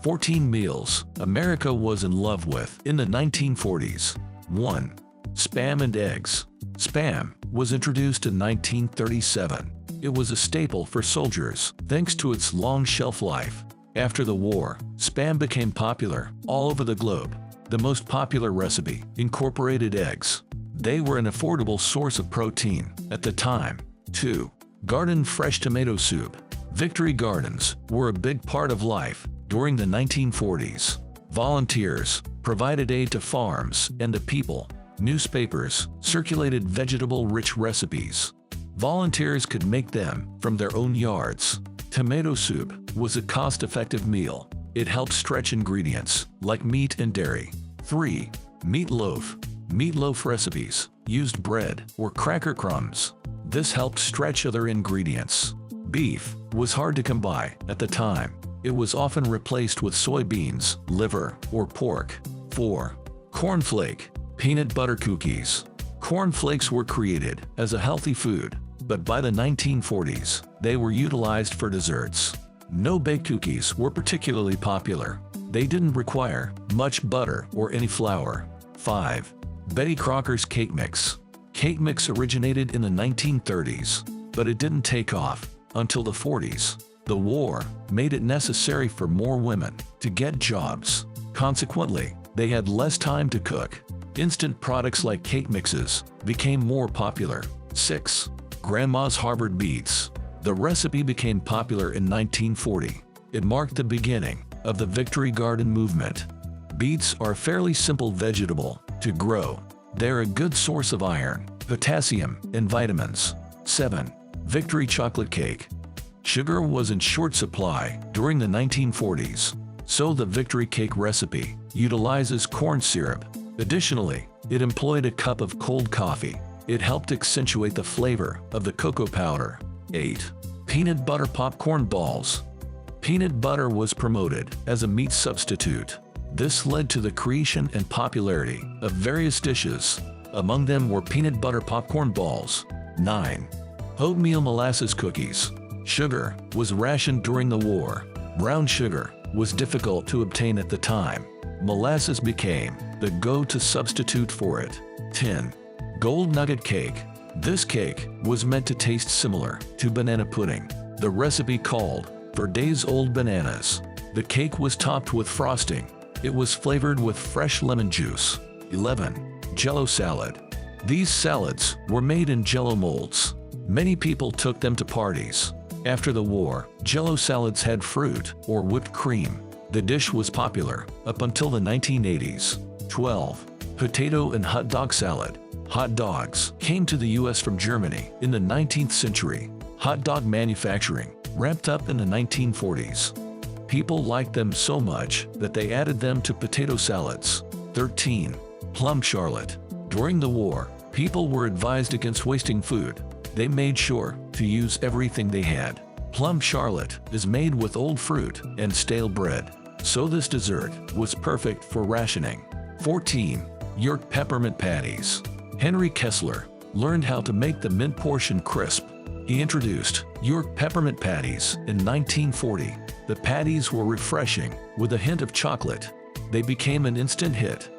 14 meals America was in love with in the 1940s. 1. Spam and eggs. Spam was introduced in 1937. It was a staple for soldiers thanks to its long shelf life. After the war, Spam became popular all over the globe. The most popular recipe incorporated eggs. They were an affordable source of protein at the time. 2. Garden fresh tomato soup. Victory gardens were a big part of life during the 1940s. Volunteers provided aid to farms and the people. Newspapers circulated vegetable-rich recipes. Volunteers could make them from their own yards. Tomato soup was a cost-effective meal. It helped stretch ingredients like meat and dairy. 3. Meatloaf. Meatloaf recipes used bread or cracker crumbs. This helped stretch other ingredients. Beef was hard to come by at the time. It was often replaced with soybeans, liver, or pork. 4. Cornflake. Peanut butter cookies. Cornflakes were created as a healthy food, but by the 1940s, they were utilized for desserts. No-bake cookies were particularly popular. They didn't require much butter or any flour. 5. Betty Crocker's cake mix. Cake mix originated in the 1930s, but it didn't take off until the 40s. The war made it necessary for more women to get jobs. Consequently, they had less time to cook. Instant products like cake mixes became more popular. 6. Grandma's Harvard Beets. The recipe became popular in 1940. It marked the beginning of the Victory Garden movement. Beets are a fairly simple vegetable to grow. They're a good source of iron, potassium, and vitamins. 7. Victory chocolate cake. Sugar was in short supply during the 1940s, so the Victory cake recipe utilizes corn syrup. Additionally, it employed a cup of cold coffee. It helped accentuate the flavor of the cocoa powder. 8. Peanut butter popcorn balls. Peanut butter was promoted as a meat substitute. This led to the creation and popularity of various dishes. Among them were peanut butter popcorn balls. 9. Oatmeal molasses cookies. Sugar was rationed during the war. Brown sugar was difficult to obtain at the time. Molasses became the go-to substitute for it. 10. Gold nugget cake. This cake was meant to taste similar to banana pudding. The recipe called for days-old bananas. The cake was topped with frosting. It was flavored with fresh lemon juice. 11. Jell-O salad. These salads were made in Jell-O molds. Many people took them to parties. After the war, Jell-O salads had fruit or whipped cream. The dish was popular up until the 1980s. 12. Potato and hot dog salad. Hot dogs came to the U.S. from Germany in the 19th century. Hot dog manufacturing ramped up in the 1940s. People liked them so much that they added them to potato salads. 13. Plum charlotte. During the war, people were advised against wasting food. They made sure to use everything they had. Plum charlotte is made with old fruit and stale bread, so this dessert was perfect for rationing. 14. York peppermint patties. Henry Kessler learned how to make the mint portion crisp. He introduced York peppermint patties in 1940. The patties were refreshing with a hint of chocolate. They became an instant hit.